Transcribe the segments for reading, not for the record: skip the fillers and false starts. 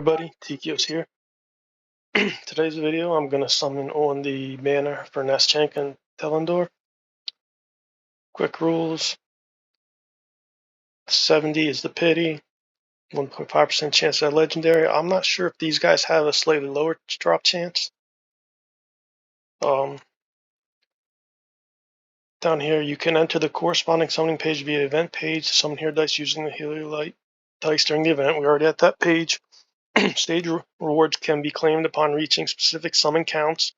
everybody, Tikios here. Today's video I'm going to summon on the banner for Neschank and Telendor. Quick rules: 70 is the pity, 1.5% chance at legendary. I'm not sure if these guys have a slightly lower drop chance. Down here you can enter the corresponding summoning page via event page to summon here dice using the Healer Light dice during the event. We're already at that page. Stage rewards can be claimed upon reaching specific summon counts.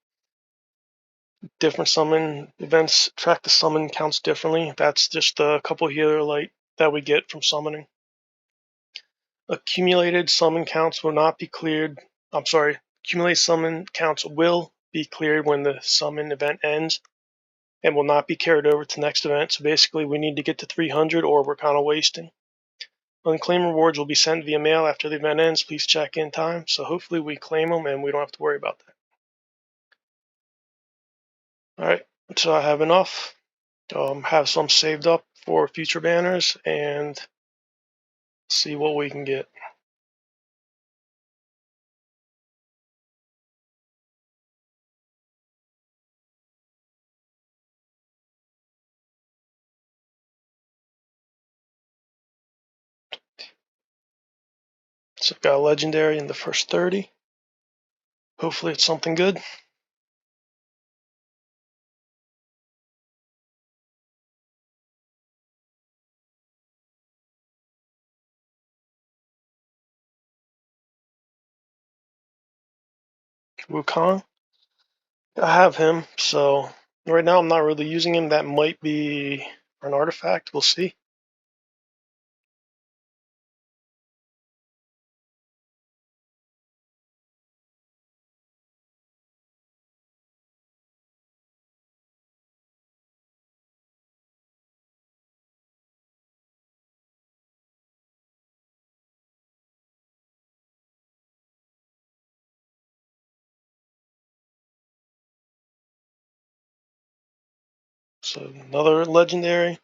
Different summon events track the summon counts differently. That's just a couple Healer Light that we get from summoning. Accumulated summon counts will not be cleared. Accumulated summon counts will be cleared when the summon event ends and will not be carried over to the next event. So basically we need to get to 300 or we're kind of wasting. Unclaimed rewards will be sent via mail after the event ends. Please check in time. So hopefully we claim them and we don't have to worry about that. Alright, so I have enough. Have some saved up for future banners and see what we can get. So I've got a legendary in the first 30. Hopefully it's something good. Wukong. I have him, so right now I'm not really using him. That might be an artifact. We'll see. So another legendary.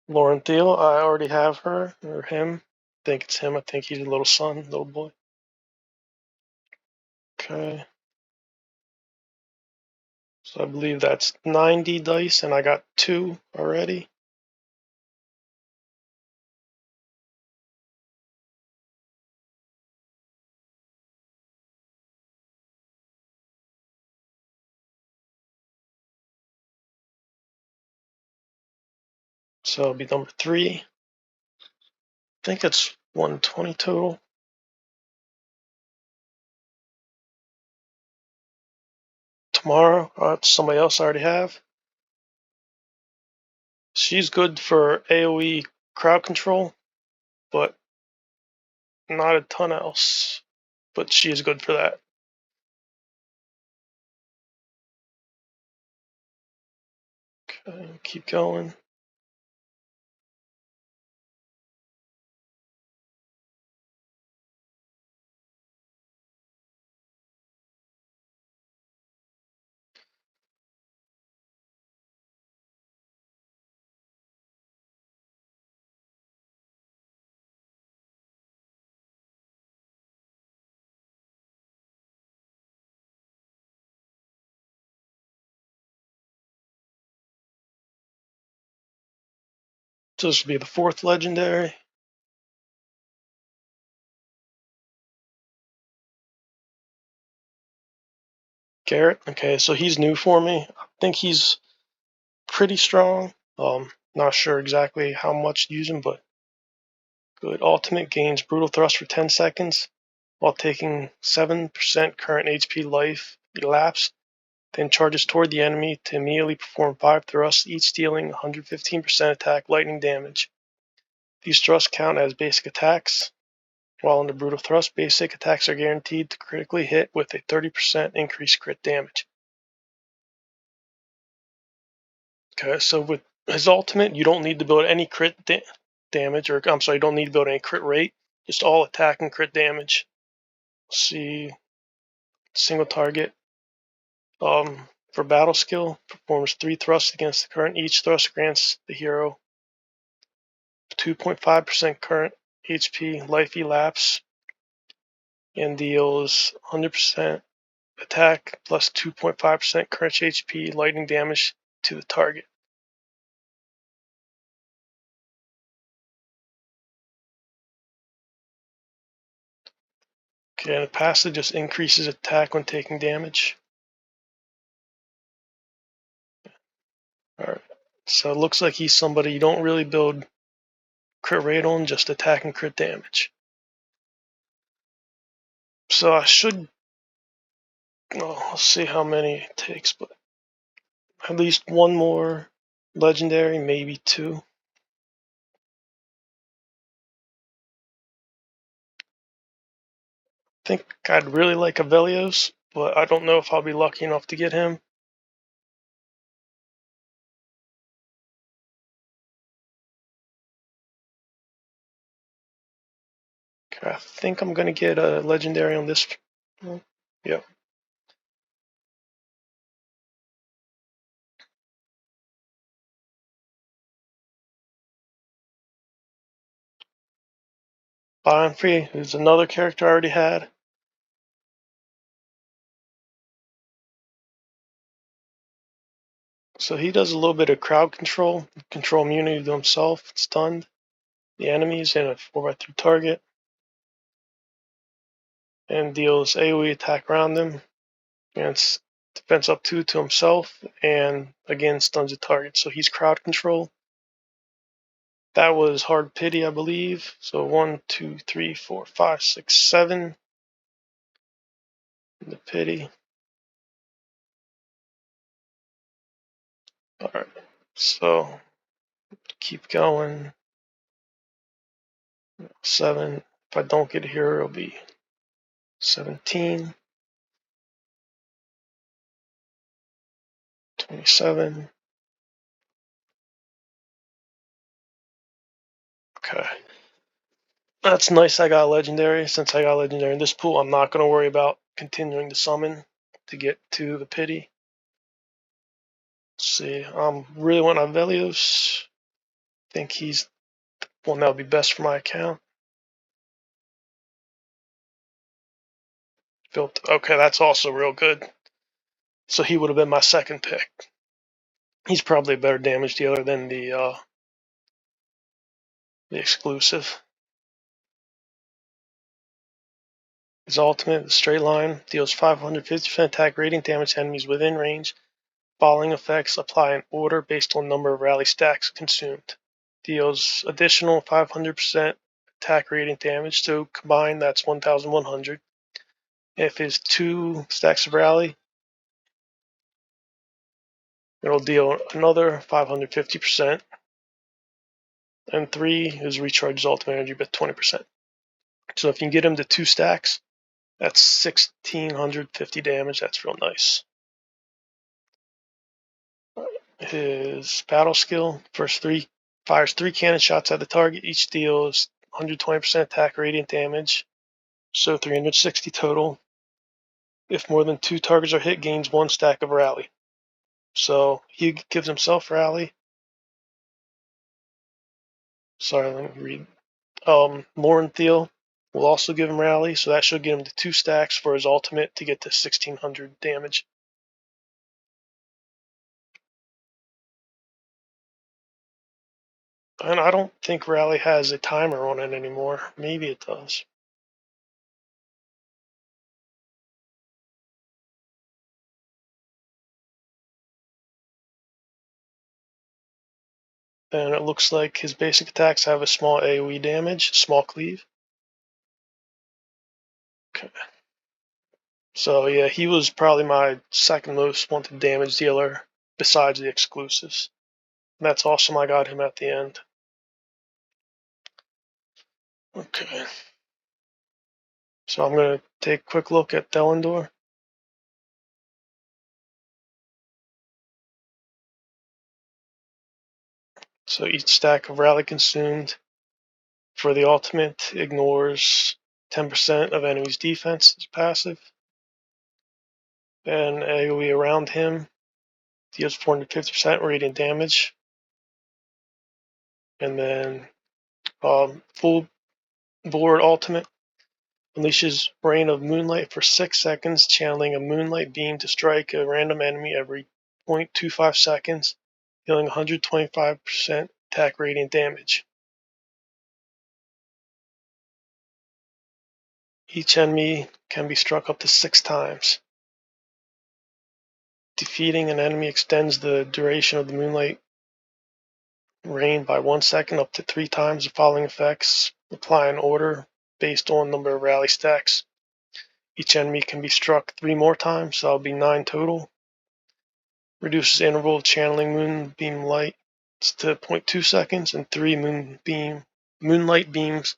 Lauren Thiel, I already have her, or him. I think it's him. I think he's a little son, little boy. Okay. So I believe that's 90 dice, and I got 2 already. So it'll be number 3. I think it's 120 total. Tomorrow, somebody else I already have. She's good for AoE crowd control, but not a ton else. But she is good for that. Okay, keep going. So this will be the 4th legendary. Garrett. Okay, so he's new for me. I think he's pretty strong. Not sure exactly how much to use him, but good. Ultimate gains brutal thrust for 10 seconds while taking 7% current HP life elapse. Then charges toward the enemy to immediately perform 5 thrusts, each dealing 115% attack lightning damage. These thrusts count as basic attacks. While under brutal thrust, basic attacks are guaranteed to critically hit with a 30% increased crit damage. Okay, so with his ultimate, you don't need to build any crit damage, or I'm sorry, you don't need to build any crit rate, just all attack and crit damage. Let's see, single target. For battle skill, performs 3 thrusts against the current. Each thrust grants the hero 2.5% current HP life elapse and deals 100% attack plus 2.5% current HP lightning damage to the target. Okay, and the passive just increases attack when taking damage. Alright, so it looks like he's somebody you don't really build crit rate on, just attack and crit damage. So I should, well, let's see how many it takes, but at least one more legendary, maybe 2. I think I'd really like Avelios, but I don't know if I'll be lucky enough to get him. Okay, I think I'm gonna get a legendary on this. Yep. Bonfrey, who's another character I already had. So he does a little bit of crowd control immunity to himself, stunned the enemies in a 4x3 target, and deals AoE attack around them, and defense up 2 to himself, and again stuns a target. So he's crowd control. That was hard pity, I believe. So 1, 2, 3, 4, 5, 6, 7. The pity. Alright, so keep going. 7. If I don't get here, it'll be 17. 27. Okay. That's nice I got legendary. Since I got legendary in this pool, I'm not going to worry about continuing to summon to get to the pity. Let's see. Really want Avelios. I think he's one that would be best for my account. Built. Okay, that's also real good. So he would have been my second pick. He's probably a better damage dealer than the exclusive. His ultimate, the straight line, deals 550% attack rating damage to enemies within range. Following effects apply in order based on number of rally stacks consumed. Deals additional 500% attack rating damage, so combined that's 1,100. If it's 2 stacks of rally, it'll deal another 550%. And 3 is recharges ultimate energy by 20%. So if you can get him to 2 stacks, that's 1,650 damage. That's real nice. His battle skill, first 3, fires 3 cannon shots at the target. Each deals 120% attack radiant damage, so 360 total. If more than 2 targets are hit, gains 1 stack of rally. So he gives himself rally. Sorry, let me read. Morintheel will also give him rally, so that should get him to 2 stacks for his ultimate to get to 1,600 damage. And I don't think rally has a timer on it anymore. Maybe it does. And it looks like his basic attacks have a small AoE damage, small cleave. Okay. So yeah, he was probably my second most wanted damage dealer besides the exclusives. And that's awesome, I got him at the end. Okay. So I'm going to take a quick look at Delendor. So each stack of rally consumed for the ultimate ignores 10% of enemy's defense as passive. and AoE around him deals 450% radiant damage. And then full board ultimate unleashes Rain of Moonlight for 6 seconds, channeling a moonlight beam to strike a random enemy every 0.25 seconds, dealing 125% attack radiant damage. Each enemy can be struck up to 6 times. Defeating an enemy extends the duration of the moonlight rain by 1 second up to 3 times. The following effects apply in order based on number of rally stacks. Each enemy can be struck 3 more times, so that'll be 9 total. Reduces interval of channeling moonbeam light to 0.2 seconds, and 3 moonlight beams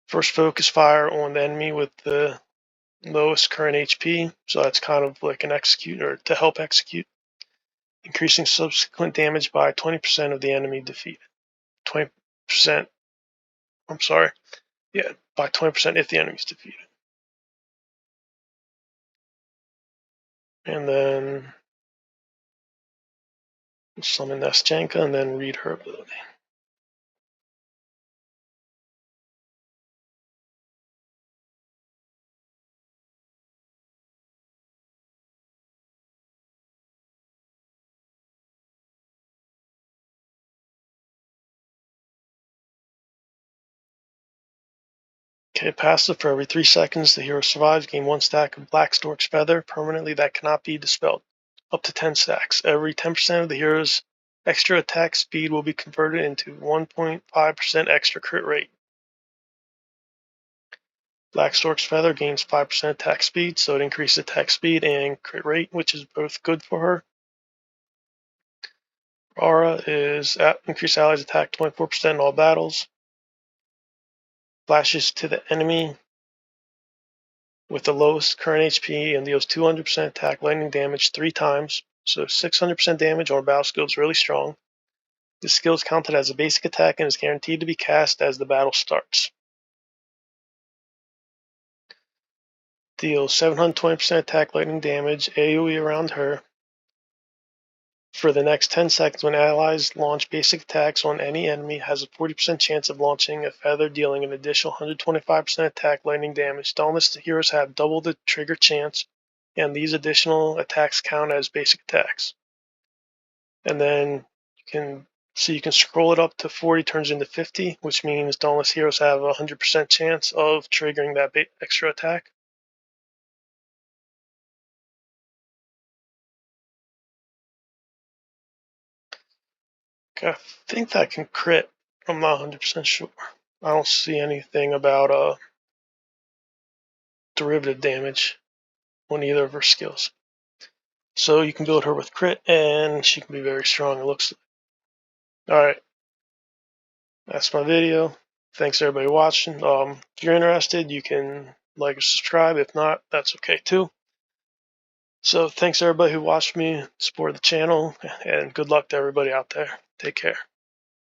first focus fire on the enemy with the lowest current HP, so that's kind of like an execute or to help execute, increasing subsequent damage by 20% of the enemy defeated. 20%, I'm sorry, yeah, by 20% if the enemy is defeated. And then summon Neschenka and then read her ability. Okay, passive. For every 3 seconds the hero survives, gain 1 stack of Black Stork's Feather permanently that cannot be dispelled. Up to 10 stacks. Every 10% of the hero's extra attack speed will be converted into 1.5% extra crit rate. Black Stork's Feather gains 5% attack speed, so it increases attack speed and crit rate, which is both good for her. Aura is increase allies attack 24% in all battles. Flashes to the enemy with the lowest current HP and deals 200% attack lightning damage 3 times, so 600% damage on a battle skill is really strong. This skill is counted as a basic attack and is guaranteed to be cast as the battle starts. Deals 720% attack lightning damage AoE around her for the next 10 seconds. When allies launch basic attacks on any enemy, has a 40% chance of launching a feather, dealing an additional 125% attack lightning damage. Dauntless heroes have double the trigger chance, and these additional attacks count as basic attacks. And then you can scroll it up to 40, turns into 50, which means Dauntless heroes have a 100% chance of triggering that extra attack. I think that can crit. I'm not 100% sure. I don't see anything about derivative damage on either of her skills. So you can build her with crit, and she can be very strong, it looks like. Alright. That's my video. Thanks everybody watching. If you're interested, you can like or subscribe. If not, that's okay too. So thanks everybody who watched me, support the channel, and good luck to everybody out there. Take care.